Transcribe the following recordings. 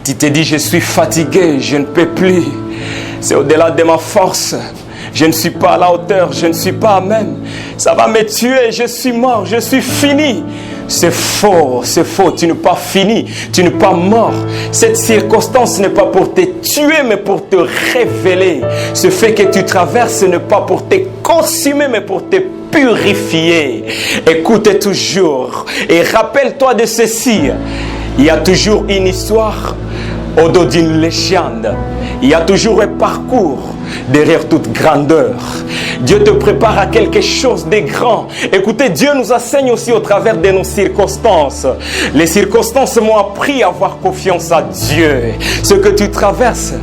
Tu te dis, je suis fatigué, je ne peux plus. C'est au-delà de ma force. Je ne suis pas à la hauteur, je ne suis pas à même. Ça va me tuer, je suis mort, je suis fini. C'est faux, tu n'es pas fini, tu n'es pas mort. Cette circonstance n'est pas pour te tuer, mais pour te révéler. Ce fait que tu traverses n'est pas pour te consumer, mais pour te purifier. Écoute toujours et rappelle-toi de ceci. Il y a toujours une histoire au dos d'une légende. Il y a toujours un parcours derrière toute grandeur. Dieu te prépare à quelque chose de grand. Écoutez, Dieu nous enseigne aussi au travers de nos circonstances. Les circonstances m'ont appris à avoir confiance à Dieu. Ce que tu traverses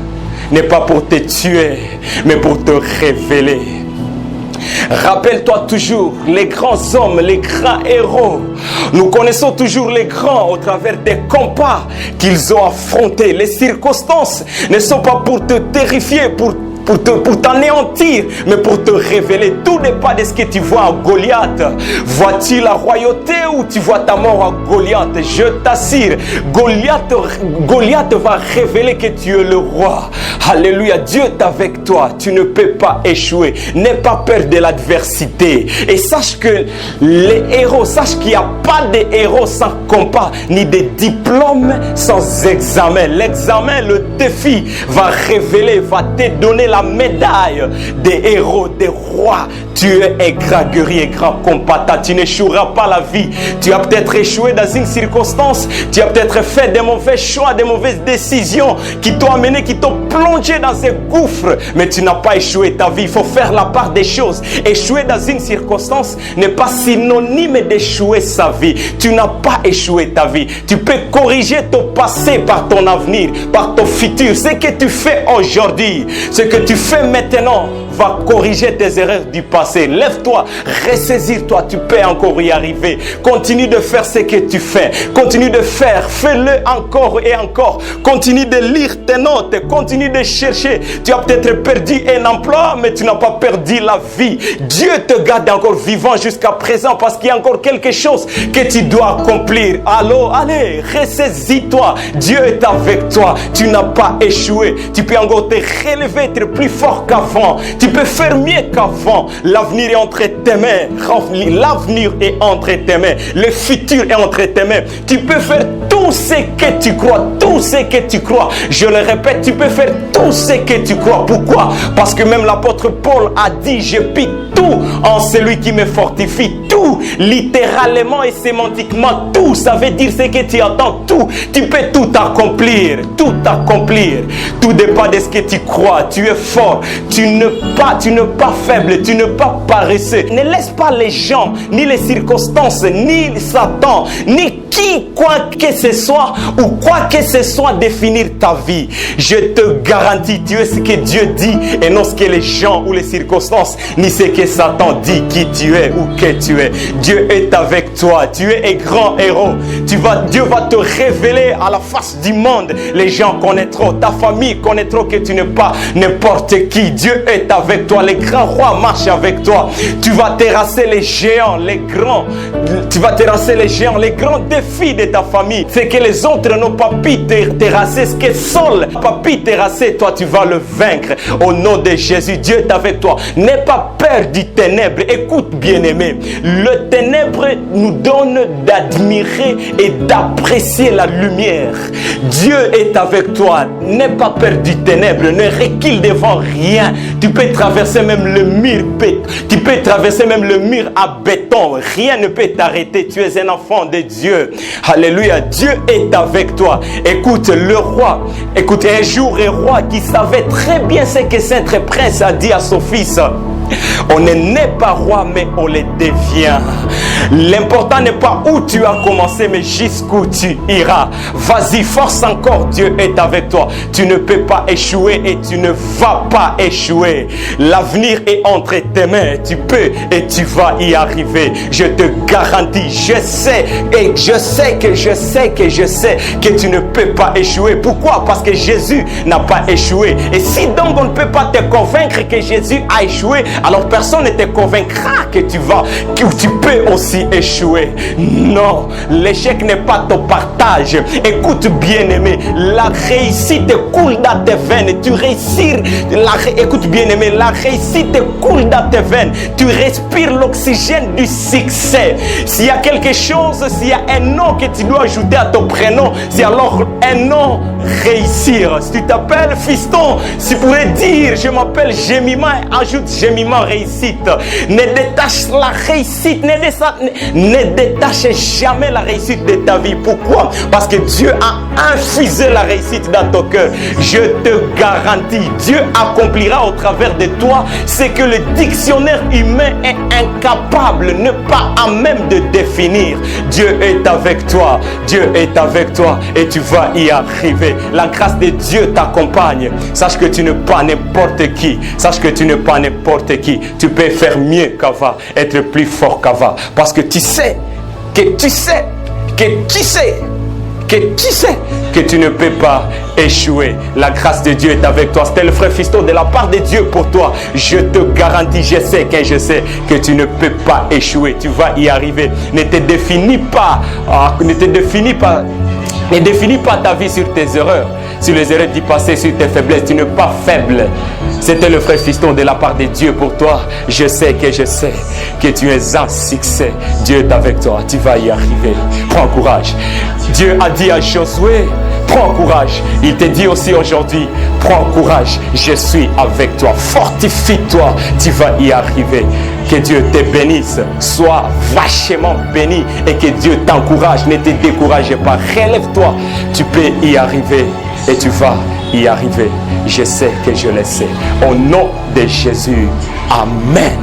n'est pas pour te tuer, mais pour te révéler. Rappelle-toi toujours les grands hommes, les grands héros. Nous connaissons toujours les grands au travers des combats qu'ils ont affrontés. Les circonstances ne sont pas pour te terrifier, pour t'anéantir, mais pour te révéler. Tout n'est pas de ce que tu vois à Goliath. Vois-tu la royauté ou tu vois ta mort à Goliath? Je t'assure, Goliath va révéler que tu es le roi. Alléluia, Dieu est avec toi. Tu ne peux pas échouer. N'aie pas peur de l'adversité. Et sache que les héros, sache qu'il n'y a pas de héros sans combat, ni de diplôme sans examen. L'examen, le défi va révéler, va te donner la médaille des héros, des rois. Tu es un grand guerrier, grand combattant. Tu n'échoueras pas la vie. Tu as peut-être échoué dans une circonstance. Tu as peut-être fait des mauvais choix, des mauvaises décisions qui t'ont amené, qui t'ont plongé dans ces gouffres. Mais tu n'as pas échoué ta vie. Il faut faire la part des choses. Échouer dans une circonstance n'est pas synonyme d'échouer sa vie. Tu n'as pas échoué ta vie. Tu peux corriger ton passé par ton avenir, par ton futur. Ce que tu fais aujourd'hui, ce que tu fais maintenant va corriger tes erreurs du passé. Lève-toi, ressaisis-toi, tu peux encore y arriver. Continue de faire ce que tu fais. Continue de faire, fais-le encore et encore. Continue de lire tes notes, continue de chercher. Tu as peut-être perdu un emploi, mais tu n'as pas perdu la vie. Dieu te garde encore vivant jusqu'à présent parce qu'il y a encore quelque chose que tu dois accomplir. Allez, ressaisis-toi. Dieu est avec toi. Tu n'as pas échoué. Tu peux encore te relever, être plus fort qu'avant. Tu peux faire mieux qu'avant. L'avenir est entre tes mains. L'avenir est entre tes mains. Le futur est entre tes mains. Tu peux faire tout ce que tu crois. Tout ce que tu crois. Je le répète, tu peux faire tout ce que tu crois. Pourquoi? Parce que même l'apôtre Paul a dit, je pique tout en celui qui me fortifie. Tout, littéralement et sémantiquement, tout. Ça veut dire ce que tu attends. Tout. Tu peux tout accomplir. Tout accomplir. Tout dépend de ce que tu crois. Tu es fort. Tu n'es pas faible. Tu n'es pas paresseux. Ne laisse pas les gens, ni les circonstances, ni Satan, ni quoi que ce soit ou quoi que ce soit définir ta vie. Je te garantis, tu es ce que Dieu dit et non ce que les gens ou les circonstances, ni ce que Satan dit qui tu es ou que tu es. Dieu est avec toi. Tu es un grand héros. Dieu va te révéler à la face du monde. Les gens connaîtront, ta famille connaîtront que tu n'es pas n'importe qui. Dieu est avec toi. Les grands rois marchent avec toi. Tu vas terrasser les géants, les grands. Tu vas terrasser les géants, les grands défis de ta famille. C'est que les autres n'ont pas pu terrasser. Ce que Saul n'a pas pu terrasser, toi tu vas le vaincre. Au nom de Jésus, Dieu est avec toi. N'aie pas peur du ténèbre. Écoute, bien-aimé. Le ténèbre nous donne d'admirer et d'apprécier la lumière. Dieu est avec toi. N'aie pas peur du ténèbre. Ne recule devant rien. Tu peux traverser même le mur. Tu peux traverser même le mur à béton. Rien ne peut t'arrêter. Tu es un enfant de Dieu. Alléluia. Dieu est avec toi. Écoute, le roi. Écoute, un jour, un roi qui savait très bien ce que Saint Prince a dit à son fils. On n'est pas roi, mais on le devient. L'important n'est pas où tu as commencé, mais jusqu'où tu iras. Vas-y, force encore, Dieu est avec toi. Tu ne peux pas échouer et tu ne vas pas échouer. L'avenir est entre tes mains. Tu peux et tu vas y arriver. Je te garantis, je sais que tu ne peux pas échouer. Pourquoi? Parce que Jésus n'a pas échoué. Et si donc on ne peut pas te convaincre que Jésus a échoué, alors personne ne te convaincra que tu peux aussi échouer. Non, l'échec n'est pas ton partage. Écoute bien aimé, la réussite coule dans tes veines. Tu réussis, écoute bien aimé, la réussite coule dans tes veines. Tu respires l'oxygène du succès. S'il y a quelque chose, s'il y a un nom que tu dois ajouter à ton prénom, c'est alors un nom réussir. Si tu t'appelles fiston, si tu pourrais dire je m'appelle Jemima, ajoute Jemima réussite. Ne détache la réussite, ne détache jamais la réussite de ta vie. Pourquoi? Parce que Dieu a infusé la réussite dans ton cœur. Je te garantis, Dieu accomplira au travers de toi ce que le dictionnaire humain est incapable, ne pas à même de définir. Dieu est avec toi, Dieu est avec toi et tu vas y arriver. La grâce de Dieu t'accompagne. Sache que tu n'es pas n'importe qui. Sache que tu n'es pas n'importe qui. Tu peux faire mieux qu'Ava, être plus fort qu'Ava. Parce que tu sais que tu ne peux pas échouer. La grâce de Dieu est avec toi. C'était le frère Fiston de la part de Dieu pour toi. Je te garantis, je sais que tu ne peux pas échouer. Tu vas y arriver. Ne définis pas ta vie sur tes erreurs, sur les erreurs du passé, sur tes faiblesses. Tu n'es pas faible. C'était le frère Fiston de la part de Dieu pour toi. Je sais que tu es un succès. Dieu est avec toi. Tu vas y arriver. Prends courage. Dieu a dit à Josué, prends courage. Il te dit aussi aujourd'hui, prends courage. Je suis avec toi. Fortifie-toi. Tu vas y arriver. Que Dieu te bénisse. Sois vachement béni et que Dieu t'encourage. Ne te décourage pas. Relève-toi. Tu peux y arriver et tu vas y arriver. Je sais que je le sais. Au nom de Jésus. Amen.